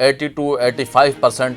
82-85%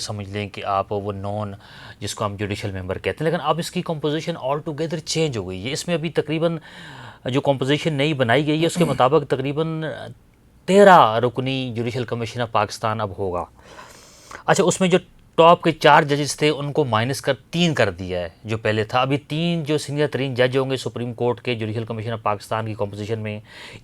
سمجھ لیں کہ آپ وہ نان جس کو ہم جوڈیشل ممبر کہتے ہیں، لیکن اب اس کی کمپوزیشن آل ٹوگیدر چینج ہو گئی ہے. اس میں ابھی تقریباً جو کمپوزیشن نئی بنائی گئی ہے اس کے مطابق تقریباً 13 رکنی جوڈیشل کمیشن آف پاکستان اب ہوگا. اچھا، اس میں جو ٹاپ کے 4 ججز تھے ان کو مائنس کر 3 کر دیا ہے جو پہلے تھا. ابھی 3 جو سینئر ترین جج ہوں گے سپریم کورٹ کے جوڈیشل کمیشن آف پاکستان کی کمپوزیشن میں،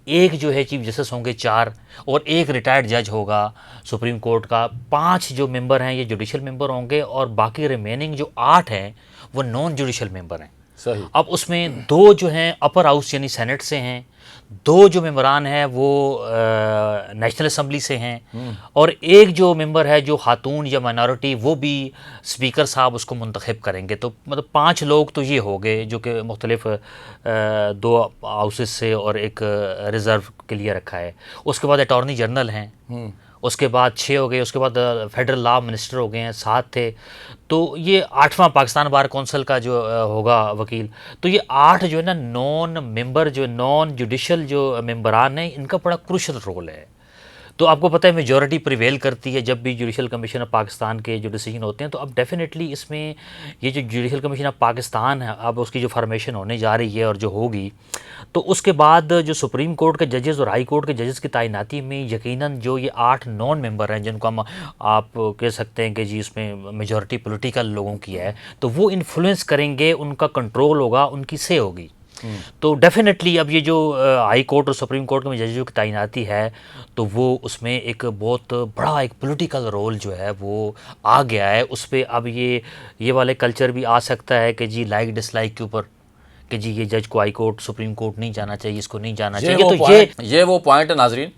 ایک جو ہے چیف جسٹس ہوں گے 4، اور ایک ریٹائرڈ جج ہوگا سپریم کورٹ کا. 5 جو ممبر ہیں یہ جوڈیشل ممبر ہوں گے، اور باقی ریمیننگ جو 8 ہیں وہ نان جوڈیشل ممبر ہیں. صحیح. اب اس میں 2 جو ہیں اپر ہاؤس یعنی سینٹ سے ہیں، 2 جو ممبران ہیں وہ نیشنل اسمبلی سے ہیں، اور ایک جو ممبر ہے جو خاتون یا مائنارٹی وہ بھی اسپیکر صاحب اس کو منتخب کریں گے. تو مطلب 5 لوگ تو یہ ہو گئے جو کہ مختلف 2 ہاؤسز سے اور ایک ریزرو کے لیے رکھا ہے. اس کے بعد اٹارنی جنرل ہیں، اس کے بعد 6 ہو گئے. اس کے بعد فیڈرل لا منسٹر ہو گئے ہیں، 7 تھے. تو یہ 8واں پاکستان بار کونسل کا جو ہوگا وکیل. تو یہ 8 جو ہے نا نان ممبر، جو نان جوڈیشل جو ممبران ہیں، ان کا بڑا کروشل رول ہے. تو آپ کو پتہ ہے میجورٹی پریویل کرتی ہے جب بھی جوڈیشل کمیشن آف پاکستان کے جو ڈیسیجن ہوتے ہیں. تو اب ڈیفینیٹلی اس میں یہ جو جوڈیشل کمیشن آف پاکستان ہے اب اس کی جو فارمیشن ہونے جا رہی ہے اور جو ہوگی، تو اس کے بعد جو سپریم کورٹ کے ججز اور ہائی کورٹ کے ججز کی تعیناتی میں یقیناً جو یہ 8 نان ممبر ہیں جن کو ہم آپ کہہ سکتے ہیں کہ جی اس میں میجورٹی پولیٹیکل لوگوں کی ہے، تو وہ انفلوئنس کریں گے، ان کا کنٹرول ہوگا، ان کی سے ہوگی. تو ڈیفینیٹلی اب یہ جو ہائی کورٹ اور سپریم کورٹ میں ججوں کی تعیناتی ہے تو وہ اس میں ایک بہت بڑا ایک پولیٹیکل رول جو ہے وہ آ گیا ہے. اس پہ اب یہ والے کلچر بھی آ سکتا ہے کہ جی لائک ڈس لائک کے اوپر کہ جی یہ جج کو ہائی کورٹ سپریم کورٹ نہیں جانا چاہیے، اس کو نہیں جانا چاہیے. تو یہ وہ پوائنٹ ہے ناظرین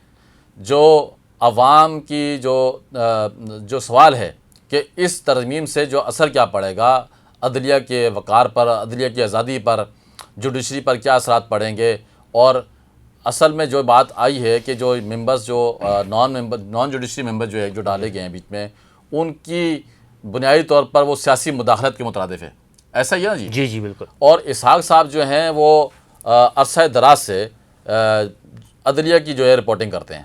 جو عوام کی جو سوال ہے کہ اس ترمیم سے جو اثر کیا پڑے گا عدلیہ کے وقار پر، عدلیہ کی آزادی پر، جوڈیشری پر کیا اثرات پڑیں گے. اور اصل میں جو بات آئی ہے کہ جو ممبرز جو نان جوڈیشری ممبر جو ڈالے گئے ہیں بیچ میں، ان کی بنیادی طور پر وہ سیاسی مداخلت کے مترادف ہے. ایسا ہی ہے نا جی؟ جی جی بالکل. اور اسحاق صاحب جو ہیں وہ عرصہ دراز سے عدلیہ کی جو ہے رپورٹنگ کرتے ہیں.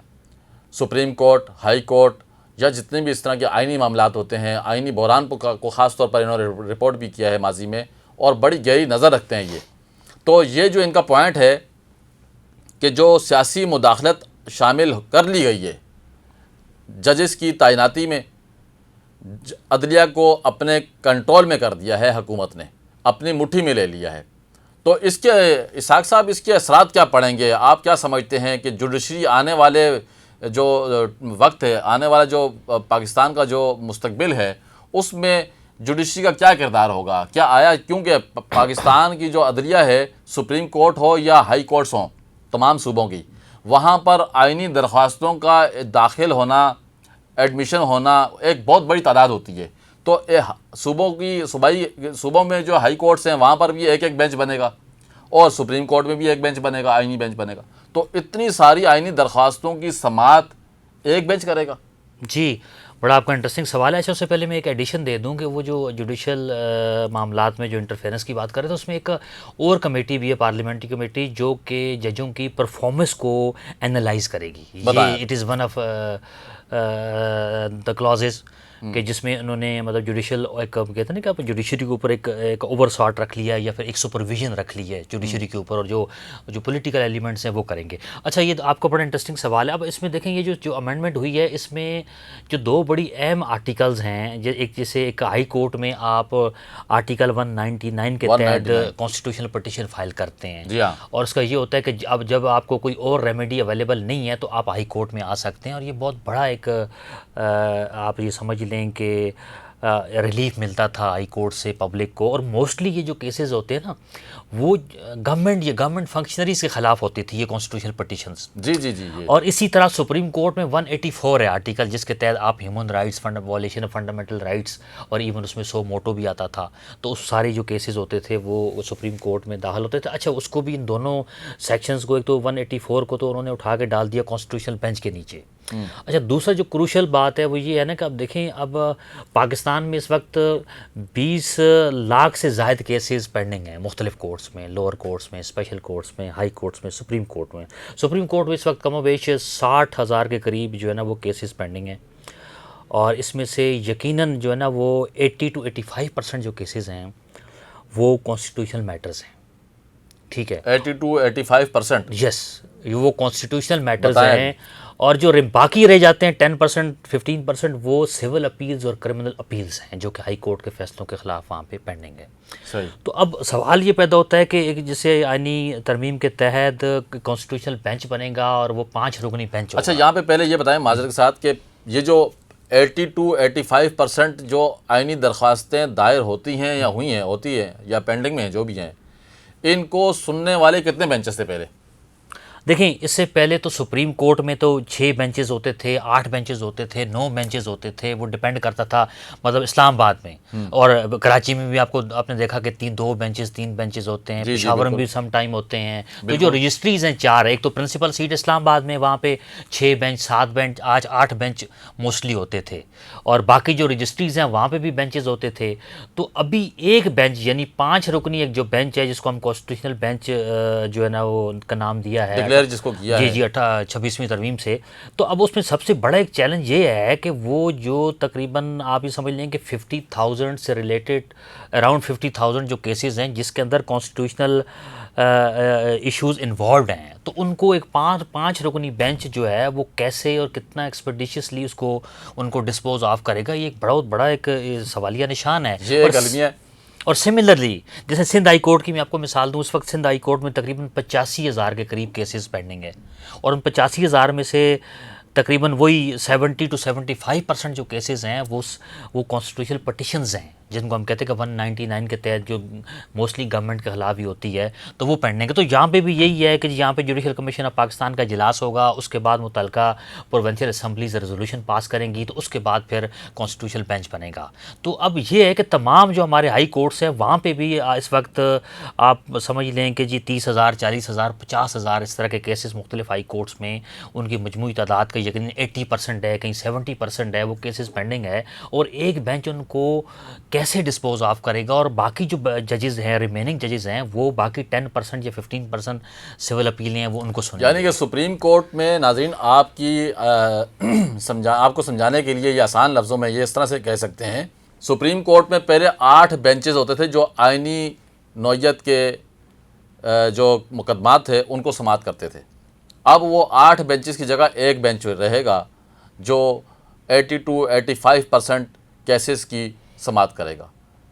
سپریم کورٹ، ہائی کورٹ یا جتنے بھی اس طرح کے آئینی معاملات ہوتے ہیں، آئینی بحران کو خاص طور پر انہوں نے رپورٹ بھی کیا ہے ماضی میں، اور بڑی گہری نظر رکھتے ہیں یہ. تو یہ جو ان کا پوائنٹ ہے کہ جو سیاسی مداخلت شامل کر لی گئی ہے ججز کی تعیناتی میں، عدلیہ کو اپنے کنٹرول میں کر دیا ہے حکومت نے، اپنی مٹھی میں لے لیا ہے. تو اس کے اسحاق صاحب اس کے اثرات کیا پڑیں گے؟ آپ کیا سمجھتے ہیں کہ جوڈیشری آنے والے جو وقت ہے، آنے والا جو پاکستان کا جو مستقبل ہے، اس میں جوڈیشری کا کیا کردار ہوگا؟ کیا آیا کیونکہ پاکستان کی جو عدلیہ ہے، سپریم کورٹ ہو یا ہائی کورٹس ہوں تمام صوبوں کی، وہاں پر آئینی درخواستوں کا داخل ہونا، ایڈمیشن ہونا ایک بہت بڑی تعداد ہوتی ہے. تو صوبوں میں جو ہائی کورٹس ہیں وہاں پر بھی ایک بینچ بنے گا، اور سپریم کورٹ میں بھی ایک بینچ بنے گا، آئینی بینچ بنے گا. تو اتنی ساری آئینی درخواستوں کی سماعت ایک بینچ کرے گا. جی بڑا آپ کا انٹرسٹنگ سوال ہے. اس سے پہلے میں ایک ایڈیشن دے دوں کہ وہ جو جوڈیشل معاملات میں جو انٹرفیرنس کی بات کریں تو اس میں ایک اور کمیٹی بھی ہے، پارلیمنٹری کمیٹی، جو کہ ججوں کی پرفارمنس کو انالائز کرے گی. یہ it is one of the clauses کہ جس میں انہوں نے مطلب جوڈیشل ایک کہتے ہیں نا کہ آپ جوڈیشری کے اوپر ایک اوور سارٹ رکھ لیا ہے یا پھر ایک سپرویژن رکھ لی ہے جوڈیشری کے اوپر، اور جو پولیٹیکل ایلیمنٹس ہیں وہ کریں گے. اچھا یہ آپ کا بڑا انٹرسٹنگ سوال ہے. اب اس میں دیکھیں یہ جو امینڈمنٹ ہوئی ہے اس میں جو 2 بڑی اہم آرٹیکلز ہیں، جیسے ایک ہائی کورٹ میں آپ آرٹیکل 199 کے تحت کانسٹیٹیوشنل پٹیشن فائل کرتے ہیں، اور اس کا یہ ہوتا ہے کہ اب جب آپ کو کوئی اور ریمیڈی اویلیبل نہیں ہے تو آپ ہائی کورٹ میں آ سکتے ہیں. اور یہ بہت بڑا ایک آپ یہ سمجھ لیں کہ ریلیف ملتا تھا ہائی کورٹ سے پبلک کو. اور موسٹلی یہ جو کیسز ہوتے ہیں نا وہ گورنمنٹ فنکشنریز کے خلاف ہوتی تھی یہ کانسٹیٹیوشنل پٹیشنز. جی جی جی. اور اسی طرح سپریم کورٹ میں 184 ہے آرٹیکل جس کے تحت آپ human rights, violation of fundamental rights, اور ایون اس میں سو موٹو بھی آتا تھا. تو اس سارے جو کیسز ہوتے تھے وہ سپریم کورٹ میں داخل ہوتے تھے. اچھا اس کو بھی ان دونوں سیکشنز کو، ایک تو 184 کو تو انہوں نے اٹھا کے ڈال دیا کانسٹیٹیوشنل بینچ کے نیچے. اچھا دوسرا جو کروشل بات ہے وہ یہ ہے نا کہ اب دیکھیں اب پاکستان میں اس وقت 20 لاکھ سے زائد کیسز پینڈنگ ہیں مختلف کورٹس میں، لوور کورٹس میں، اسپیشل کورٹس میں، ہائی کورٹس میں، سپریم کورٹ میں اس وقت کم و بیش 60,000 کے قریب جو ہے نا وہ کیسز پینڈنگ ہیں. اور اس میں سے یقیناً جو ہے نا وہ 80 to 85% جو کیسز ہیں وہ کانسٹیٹیوشنل میٹرز ہیں. ٹھیک ہے. 80 to 85%. یس وہ کانسٹیٹیوشنل میٹرز بتائیں. ہیں. اور جو باقی رہ جاتے ہیں 10% 15% وہ سول اپیلز اور کرمنل اپیلز ہیں جو کہ ہائی کورٹ کے فیصلوں کے خلاف وہاں پہ پینڈنگ ہے. صحیح. تو اب سوال یہ پیدا ہوتا ہے کہ ایک جیسے آئینی ترمیم کے تحت کانسٹیٹیوشنل بینچ بنے گا اور وہ 5 رکنی بینچ ہوگا. اچھا یہاں پہ پہلے یہ بتائیں معذرت کے ساتھ کہ یہ جو 80 to 85% جو آئینی درخواستیں دائر ہوتی ہیں یا ہوئی ہیں ہوتی ہیں یا پینڈنگ میں ہیں جو بھی ہیں، ان کو سننے والے کتنے بینچز تھے پہلے؟ دیکھیں اس سے پہلے تو سپریم کورٹ میں تو 6 بینچز ہوتے تھے، 8 بینچز ہوتے تھے، 9 بینچز ہوتے تھے. وہ ڈپینڈ کرتا تھا مطلب اسلام آباد میں اور کراچی میں بھی آپ نے دیکھا کہ 3 بینچز ہوتے ہیں. پشاور میں بھی سم ٹائم ہوتے ہیں. تو جو رجسٹریز ہیں 4، ایک تو پرنسپل سیٹ اسلام آباد میں وہاں پہ 6 بینچ 7 بینچ آج 8 بینچ موسٹلی ہوتے تھے اور باقی جو رجسٹریز ہیں وہاں پہ بھی بینچز ہوتے تھے. تو ابھی ایک بینچ یعنی 5 رکنی ایک جو بینچ ہے جس کو ہم کانسٹیٹیوشنل بینچ جو ہے نا وہ ان کا نام دیا ہے جس کو کیا جی 26ویں ترمیم سے. تو اب اس میں سب سے بڑا ایک چیلنج یہ ہے کہ وہ جو تقریباً آپ یہ سمجھ لیں کہ 50,000 سے ریلیٹڈ اراؤنڈ 50,000 جو کیسز ہیں جس کے اندر کانسٹیٹیوشنل ایشوز انوالوڈ ہیں، تو ان کو ایک 5 رکنی بینچ جو ہے وہ کیسے اور کتنا ایکسپیڈیشیسلی ان کو ڈسپوز آف کرے گا، یہ ایک بہت بڑا ایک سوالیہ نشان ہے. یہ ایک المیہ ہے. اور سملرلی جیسے سندھ ہائی کورٹ کی میں آپ کو مثال دوں، اس وقت سندھ ہائی کورٹ میں تقریباً 85,000 کے قریب کیسز پینڈنگ ہے اور ان 85,000 میں سے تقریباً وہی 70 to 75% جو کیسز ہیں وہ کانسٹیٹیوشنل پٹیشنز ہیں جن کو ہم کہتے ہیں کہ 199 کے تحت جو موسٹلی گورنمنٹ کے خلاف ہی ہوتی ہے، تو وہ پینڈنگ ہے. تو یہاں پہ بھی یہی ہے کہ یہاں پہ جوڈیشل کمیشن آف پاکستان کا اجلاس ہوگا، اس کے بعد متعلقہ پروونشل اسمبلیز ریزولوشن پاس کریں گی، تو اس کے بعد پھر کانسٹیٹیوشنل بینچ بنے گا. تو اب یہ ہے کہ تمام جو ہمارے ہائی کورٹس ہیں وہاں پہ بھی اس وقت آپ سمجھ لیں کہ جی 30,000 40,000 50,000 اس طرح کے کیسز مختلف ہائی کورٹس میں ان کی مجموعی تعداد کا یقیناً 80% ہے، کہیں 70% ہے وہ کیسز پینڈنگ ہے. اور ایک بینچ ان کو کیسے ڈسپوز آف کرے گا اور باقی جو ججز ہیں ریننگ ججز ہیں وہ باقی 10% یا 15% سول اپیلیں ہیں وہ ان کو سنیں. یعنی کہ سپریم کورٹ میں ناظرین آپ کو سمجھانے کے لیے یہ آسان لفظوں میں یہ اس طرح سے کہہ سکتے ہیں، سپریم کورٹ میں پہلے 8 بینچز ہوتے تھے جو آئینی نوعیت کے جو مقدمات تھے ان کو سماعت کرتے تھے. اب وہ 8 بینچز کی جگہ ایک بینچ رہے گا جو 80 to 85% کیسز کی سماعت کرے گا.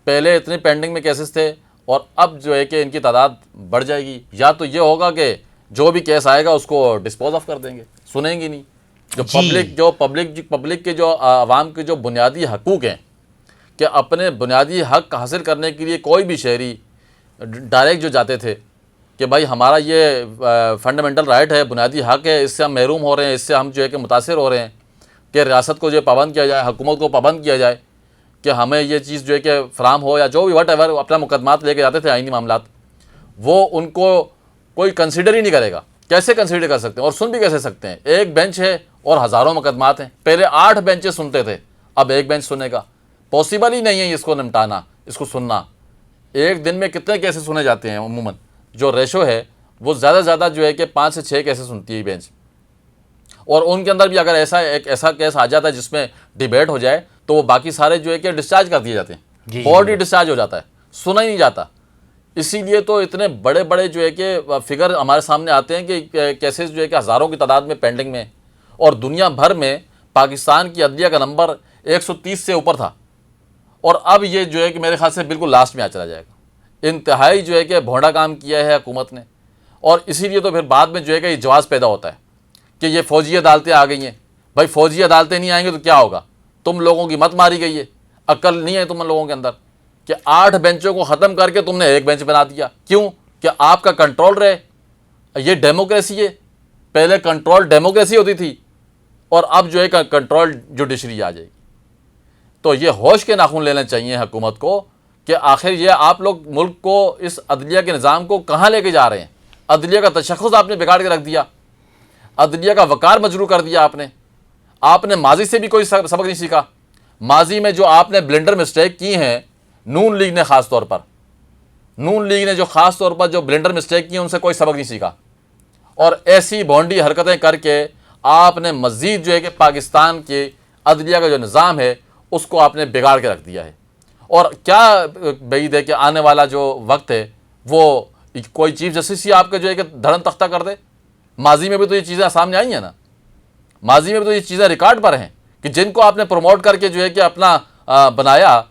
پہلے اتنے پینڈنگ میں کیسز تھے اور اب جو ہے کہ ان کی تعداد بڑھ جائے گی. یا تو یہ ہوگا کہ جو بھی کیس آئے گا اس کو ڈسپوز آف کر دیں گے، سنیں گی نہیں. پبلک کے جو عوام کے جو بنیادی حقوق ہیں کہ اپنے بنیادی حق حاصل کرنے کے لیے کوئی بھی شہری ڈائریکٹ جو جاتے تھے کہ بھائی ہمارا یہ فنڈامنٹل رائٹ ہے، بنیادی حق ہے، اس سے ہم محروم ہو رہے ہیں، اس سے ہم جو ہے کہ متاثر ہو رہے ہیں کہ ریاست کو جو پابند کیا جائے، حکومت کو پابند کیا جائے کہ ہمیں یہ چیز جو ہے کہ فراہم ہو، یا جو بھی واٹ ایور اپنا مقدمات لے کے جاتے تھے آئینی معاملات، وہ ان کو کوئی کنسیڈر ہی نہیں کرے گا. کیسے کنسیڈر کر سکتے ہیں اور سن بھی کیسے سکتے ہیں؟ ایک بینچ ہے اور ہزاروں مقدمات ہیں. پہلے 8 بینچیں سنتے تھے، اب ایک بینچ سنے گا. پاسبل ہی نہیں ہے اس کو نمٹانا، اس کو سننا. ایک دن میں کتنے کیسز سنے جاتے ہیں؟ عموماً جو ریشو ہے وہ زیادہ سے زیادہ جو ہے کہ 5 سے 6 کیسز سنتی ہے بینچ. اور ان کے اندر بھی اگر ایک ایسا کیس آ جاتا ہے جس میں ڈیبیٹ ہو جائے تو وہ باقی سارے جو ہے کہ ڈسچارج کر دیے جاتے ہیں، بورڈ ہی ڈسچارج ہو جاتا ہے، سنا ہی نہیں جاتا. اسی لیے تو اتنے بڑے بڑے جو ہے کہ فگر ہمارے سامنے آتے ہیں کہ کیسز جو ہے کہ ہزاروں کی تعداد میں پینڈنگ میں. اور دنیا بھر میں پاکستان کی عدلیہ کا نمبر 130 سے اوپر تھا اور اب یہ جو ہے کہ میرے خیال سے بالکل لاسٹ میں چلا جائے گا. انتہائی جو ہے کہ بھونڈا کام کیا ہے حکومت نے. اور اسی لیے تو پھر بعد میں جو ہے کہ یہ جواز پیدا ہوتا ہے کہ یہ فوجی عدالتیں آ گئی ہیں. بھائی فوجی عدالتیں نہیں آئیں گے تو کیا ہوگا؟ تم لوگوں کی مت ماری گئی ہے، عقل نہیں ہے تم لوگوں کے اندر کہ 8 بینچوں کو ختم کر کے تم نے ایک بینچ بنا دیا. کیوں؟ کہ آپ کا کنٹرول رہے. یہ ڈیموکریسی ہے. پہلے کنٹرول ڈیموکریسی ہوتی تھی اور اب جو ہے کہ کنٹرول جوڈیشری آ جائے گی. تو یہ ہوش کے ناخن لینا چاہیے حکومت کو کہ آخر یہ آپ لوگ ملک کو، اس عدلیہ کے نظام کو کہاں لے کے جا رہے ہیں؟ عدلیہ کا تشخص آپ نے بگاڑ کے رکھ دیا، عدلیہ کا وقار مجروح کر دیا آپ نے ماضی سے بھی کوئی سبق نہیں سیکھا. ماضی میں جو آپ نے بلنڈر مسٹیک کی ہیں، نون لیگ نے خاص طور پر جو خاص طور پر جو بلنڈر مسٹیک کی ہیں ان سے کوئی سبق نہیں سیکھا. اور ایسی بھونڈی حرکتیں کر کے آپ نے مزید جو ہے کہ پاکستان کی عدلیہ کا جو نظام ہے اس کو آپ نے بگاڑ کے رکھ دیا ہے. اور کیا بعید ہے کہ آنے والا جو وقت ہے وہ کوئی چیف جسٹس ہی آپ کا جو ہے کہ دھڑن تختہ کر دے. ماضی میں بھی تو یہ چیزیں سامنے آئی ہیں نا, ماضی میں بھی تو یہ چیزیں ریکارڈ پر ہیں کہ جن کو آپ نے پروموٹ کر کے جو ہے کہ اپنا بنایا,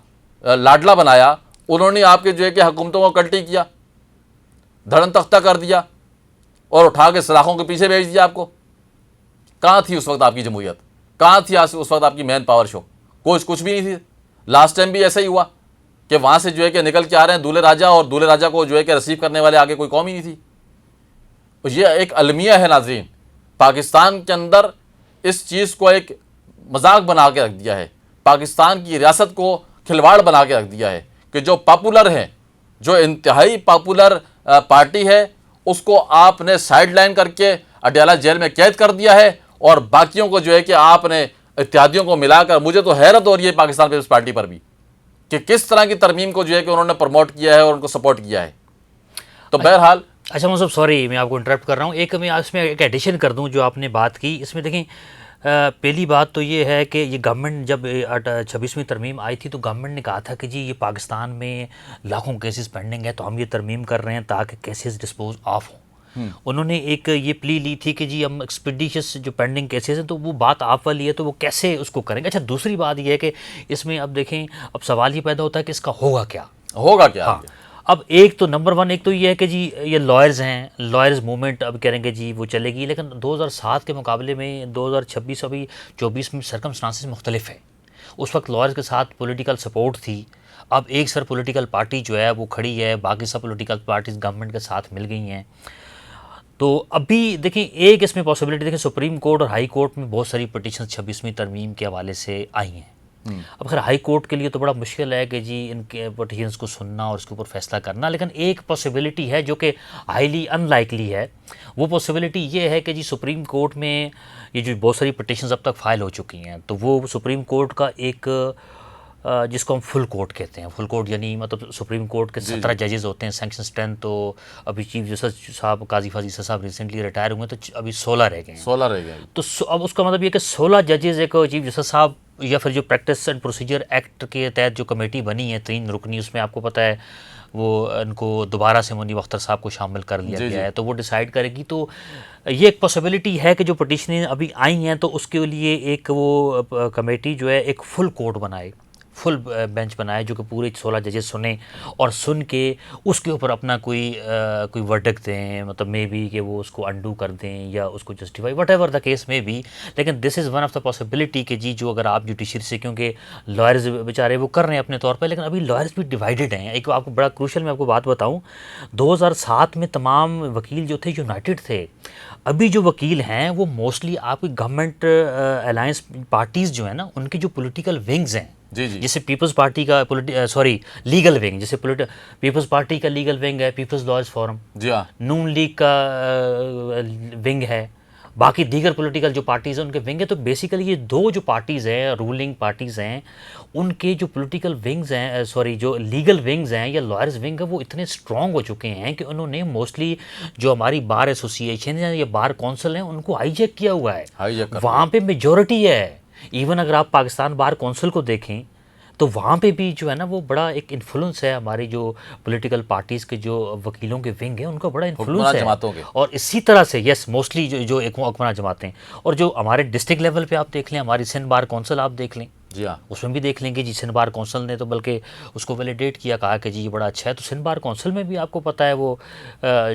لاڈلا بنایا, انہوں نے آپ کے جو ہے کہ حکومتوں کو کلٹی کیا, دھڑن تختہ کر دیا اور اٹھا کے سلاخوں کے پیچھے بھیج دیا آپ کو. کہاں تھی اس وقت آپ کی جمہوریت؟ کہاں تھی اس وقت آپ کی مین پاور شو؟ کچھ بھی نہیں تھی. لاسٹ ٹائم بھی ایسا ہی ہوا کہ وہاں سے جو ہے کہ نکل کے آ رہے ہیں دولہے راجہ, اور دولہے راجہ کو جو ہے کہ ریسیو کرنے والے آگے کوئی قوم ہی نہیں تھی. یہ ایک المیہ ہے ناظرین, پاکستان کے اندر اس چیز کو ایک مذاق بنا کے رکھ دیا ہے, پاکستان کی ریاست کو کھلواڑ بنا کے رکھ دیا ہے کہ جو پاپولر ہیں, جو انتہائی پاپولر پارٹی ہے, اس کو آپ نے سائیڈ لائن کر کے اڈیالہ جیل میں قید کر دیا ہے, اور باقیوں کو جو ہے کہ آپ نے اتحادیوں کو ملا کر, مجھے تو حیرت ہو رہی ہے پاکستان پیپلز پارٹی پر بھی کہ کس طرح کی ترمیم کو جو ہے کہ انہوں نے پروموٹ کیا ہے اور ان کو سپورٹ کیا ہے. تو بہرحال اچھا مصعب سوری میں آپ کو انٹرپٹ کر رہا ہوں, ایک میں اس میں ایک ایڈیشن کر دوں جو آپ نے بات کی. اس میں دیکھیں پہلی بات تو یہ ہے کہ یہ گورنمنٹ جب 26ویں ترمیم آئی تھی تو گورنمنٹ نے کہا تھا کہ جی یہ پاکستان میں لاکھوں کیسز پینڈنگ ہے تو ہم یہ ترمیم کر رہے ہیں تاکہ کیسز ڈسپوز آف ہوں. انہوں نے ایک یہ پلی لی تھی کہ جی ہم ایکسپیڈیشس جو پینڈنگ کیسز ہیں تو وہ بات آپ والی ہے تو وہ کیسے اس کو کریں گے. اچھا دوسری بات یہ ہے کہ اس میں اب دیکھیں اب سوال یہ پیدا ہوتا ہے کہ اس کا ہوگا کیا. ہوگا اب ایک تو نمبر ون ایک تو یہ ہے کہ جی یہ لائرز ہیں, لائرز موومنٹ اب کہیں گے جی وہ چلے گی, لیکن 2007 کے مقابلے میں 2026 ابھی 24 میں سرکمسٹانسز مختلف ہیں. اس وقت لائرز کے ساتھ پولیٹیکل سپورٹ تھی, اب ایک سر پولیٹیکل پارٹی جو ہے وہ کھڑی ہے, باقی سب پولیٹیکل پارٹیز گورنمنٹ کے ساتھ مل گئی ہیں. تو ابھی دیکھیں ایک اس میں پاسبلٹی دیکھیں سپریم کورٹ اور ہائی کورٹ میں بہت ساری پٹیشنز 26ویں ترمیم کے حوالے سے آئی ہیں. اب خیر ہائی کورٹ کے لیے تو بڑا مشکل ہے کہ جی ان کے پٹیشنز کو سننا اور اس کے اوپر فیصلہ کرنا, لیکن ایک پاسبلٹی ہے جو کہ ہائیلی ان لائکلی ہے. وہ پاسبلٹی یہ ہے کہ جی سپریم کورٹ میں یہ جو بہت ساری پٹیشنز اب تک فائل ہو چکی ہیں تو وہ سپریم کورٹ کا ایک جس کو ہم فل کورٹ کہتے ہیں, فل کورٹ یعنی مطلب سپریم کورٹ کے 17 ججز ہوتے ہیں, سینکشن اسٹرینتھ تو ابھی چیف جسٹس صاحب قاضی فاضل عیسیٰ صاحب ریسنٹلی ریٹائر ہوئے تو ابھی 16 رہ گئے ہیں. 16 رہ گئے تو اب اس کا مطلب یہ کہ 16 ججز ایک چیف جسٹس صاحب یا پھر جو پریکٹس اینڈ پروسیجر ایکٹ کے تحت جو کمیٹی بنی ہے 3 رکنی, اس میں آپ کو پتہ ہے وہ ان کو دوبارہ سے منیب اختر صاحب کو شامل کر لیا گیا ہے, تو وہ ڈیسائیڈ کرے گی. تو یہ ایک پاسبلٹی ہے کہ جو پٹیشنیں ابھی آئی ہیں تو اس کے لیے ایک وہ کمیٹی جو ہے ایک فل کورٹ بنائے, فل بینچ بنائے جو کہ پورے 16 ججز سنیں اور سن کے اس کے اوپر اپنا کوئی ورڈکٹ دیں, مطلب مے بی کہ وہ اس کو انڈو کر دیں یا اس کو justify whatever the case may be. لیکن this is one of the possibility کہ جی جو اگر آپ جوڈیشری سے, کیونکہ لائرز بیچارے وہ کر رہے ہیں اپنے طور پہ, لیکن ابھی لائرز بھی ڈیوائیڈڈ ہیں. ایک آپ کو بڑا کروشل میں آپ کو بات بتاؤں, 2007 میں تمام وکیل جو تھے یونائٹڈ تھے. ابھی جو وکیل ہیں وہ موسٹلی آپ کی گورنمنٹ الائنس پارٹیز جو ہیں نا ان کی جو پولیٹیکل ونگز ہیں, جیسے پیپلز پارٹی کا لیگل ونگ, جیسے پیپلز پارٹی کا لیگل ونگ ہے پیپلز لائرز فورم, نون لیگ کا ونگ ہے, باقی دیگر پولیٹیکل جو پارٹیز ہیں ان کے ونگ ہے. تو بیسیکلی یہ 2 جو پارٹیز ہیں رولنگ پارٹیز ہیں ان کے جو پولیٹیکل ونگز ہیں جو لیگل ونگز ہیں یا لائرز ونگ ہے وہ اتنے اسٹرانگ ہو چکے ہیں کہ انہوں نے موسٹلی جو ہماری بار ایسوسیشن ہیں یا بار کونسل ہیں ان کو ہائی جیک کیا ہوا ہے. وہاں پہ میجورٹی ہے. ایون اگر آپ پاکستان بار کونسل کو دیکھیں تو وہاں پہ بھی جو ہے نا وہ بڑا ایک انفلوئنس ہے ہماری جو پولیٹیکل پارٹیز کے جو وکیلوں کے ونگ ہیں ان کا بڑا انفلوئنس ہے. اور اسی طرح سے یس موسٹلی جو ایک حکمراں جماعتیں, اور جو ہمارے ڈسٹرکٹ لیول پہ آپ دیکھ لیں, ہماری سندھ بار کونسل آپ دیکھ لیں, اس میں بھی دیکھ لیں گے جی سندھ بار کونسل نے تو بلکہ اس کو ویلیڈیٹ کیا, کہا کہ جی یہ بڑا اچھا ہے. تو سندھ بار کونسل میں بھی آپ کو پتہ ہے وہ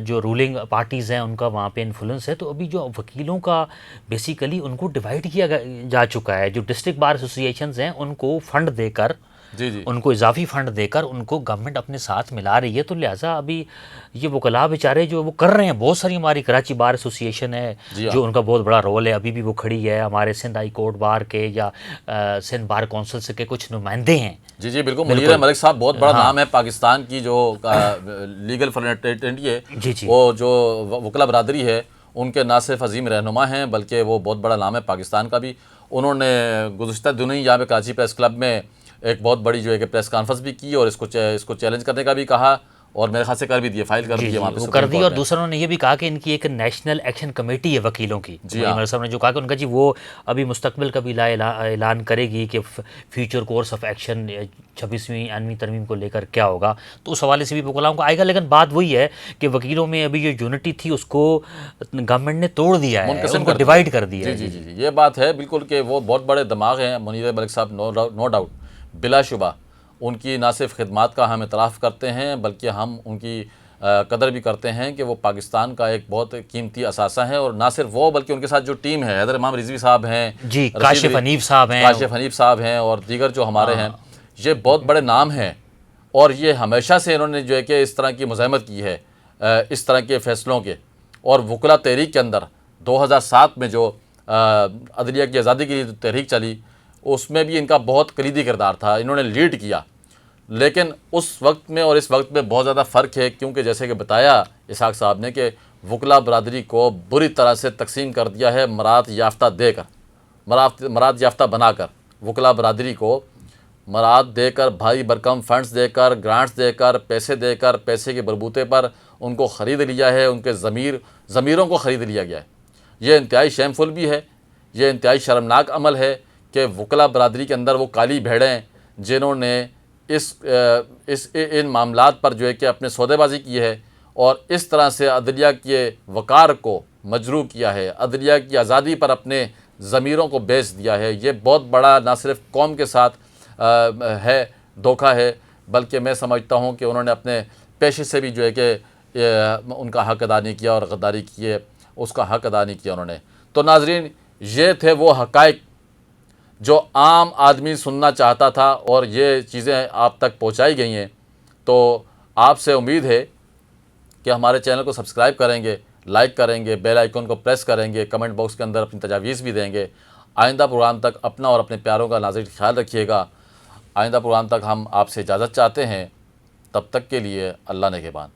جو رولنگ پارٹیز ہیں ان کا وہاں پہ انفلوئنس ہے. تو ابھی جو وکیلوں کا بیسیکلی ان کو ڈیوائڈ کیا جا چکا ہے. جو ڈسٹرکٹ بار ایسوسیشنز ہیں ان کو فنڈ دے کر ان کو اضافی فنڈ دے کر ان کو گورنمنٹ اپنے ساتھ ملا رہی ہے. تو لہٰذا ابھی یہ وکلاء بیچارے جو وہ کر رہے ہیں, بہت ساری ہماری کراچی بار ایسوسیشن ہے جو ان کا بہت بڑا رول ہے, ابھی بھی وہ کھڑی ہے. ہمارے سندھ ہائی کورٹ بار کے یا سندھ بار کونسل سے کے کچھ نمائندے ہیں. جی بالکل. منیر ملک صاحب بہت بڑا نام ہے پاکستان کی جو لیگل فرنٹی ہے, وہ جو وکلا برادری ہے ان کے نہ صرف عظیم رہنما ہیں بلکہ وہ بہت بڑا نام ہے پاکستان کا بھی. انہوں نے گزشتہ دنوں یہاں پہ کراچی پریس کلب میں ایک بہت بڑی جو ہے کہ پریس کانفرنس بھی کی اور اس کو چیلنج کرنے کا بھی کہا, اور میرے خیال سے کر بھی دیے، فائل کر دیے وہاں پہ وہ سپریم کر دی. کورٹ اور میں۔ دوسرا انہوں نے یہ بھی کہا کہ ان کی ایک نیشنل ایکشن کمیٹی ہے وکیلوں کی. جی ہاں۔ صاحب نے جو کہا کہ ان کا جی وہ ابھی مستقبل کا بھی اعلان کرے گی کہ فیوچر کورس آف ایکشن 26ویں 8ویں ترمیم کو لے کر کیا ہوگا، تو اس حوالے سے بھی وکلاؤں کو آئے گا. لیکن بات وہی ہے کہ وکیلوں میں ابھی جو یونٹی تھی اس کو گورنمنٹ نے توڑ دیا ہے، منقسم ان کو کر دیا۔ ڈیوائڈ کر دیا ہے. جی جی جی، یہ بات ہے بالکل کہ وہ بہت بڑے دماغ ہیں منیر ملک صاحب، نو ڈاؤٹ، بلا شبہ. ان کی نہ صرف خدمات کا ہم اعتراف کرتے ہیں بلکہ ہم ان کی قدر بھی کرتے ہیں کہ وہ پاکستان کا ایک بہت قیمتی اثاثہ ہیں. اور نہ صرف وہ بلکہ ان کے ساتھ جو ٹیم ہے، حیدر امام رضوی صاحب ہیں، جی کاشف حنیف صاحب ہیں، کاشف حنیف صاحب ہیں، اور دیگر جو ہمارے ہیں، یہ بہت بڑے نام ہیں. اور یہ ہمیشہ سے انہوں نے جو ہے کہ اس طرح کی مزاحمت کی ہے اس طرح کے فیصلوں کے. اور وکلا تحریک کے اندر 2007 میں جو عدلیہ کی آزادی کے لیے جو تحریک چلی، اس میں بھی ان کا بہت کلیدی کردار تھا، انہوں نے لیڈ کیا. لیکن اس وقت میں اور اس وقت میں بہت زیادہ فرق ہے، کیونکہ جیسے کہ بتایا اسحاق صاحب نے کہ وکلا برادری کو بری طرح سے تقسیم کر دیا ہے، مراد یافتہ دے کر، مراد یافتہ بنا کر وکلا برادری کو مراد دے کر، بھاری بھرکم فنڈز دے کر، گرانٹس دے کر، پیسے کے بلبوتے پر ان کو خرید لیا ہے، ان کے ضمیروں کو خرید لیا گیا ہے. یہ انتہائی شیمفل بھی ہے، یہ انتہائی شرمناک عمل ہے کہ وکلا برادری کے اندر وہ کالی بھیڑیں جنہوں نے ان معاملات پر جو ہے کہ اپنے سودے بازی کی ہے اور اس طرح سے عدلیہ کے وقار کو مجروح کیا ہے، عدلیہ کی آزادی پر اپنے ضمیروں کو بیچ دیا ہے. یہ بہت بڑا نہ صرف قوم کے ساتھ ہے دھوکہ ہے، بلکہ میں سمجھتا ہوں کہ انہوں نے اپنے پیشے سے بھی جو ہے کہ ان کا حق ادا نہیں کیا، اور غداری کی ہے اس کا حق ادا نہیں کیا انہوں نے. تو ناظرین، یہ تھے وہ حقائق جو عام آدمی سننا چاہتا تھا، اور یہ چیزیں آپ تک پہنچائی گئی ہیں. تو آپ سے امید ہے کہ ہمارے چینل کو سبسکرائب کریں گے، لائک کریں گے، بیل آئیکن کو پریس کریں گے، کمنٹ باکس کے اندر اپنی تجاویز بھی دیں گے. آئندہ پروگرام تک اپنا اور اپنے پیاروں کا ناظرین خیال رکھیے گا. آئندہ پروگرام تک ہم آپ سے اجازت چاہتے ہیں. تب تک کے لیے اللہ نگہبان.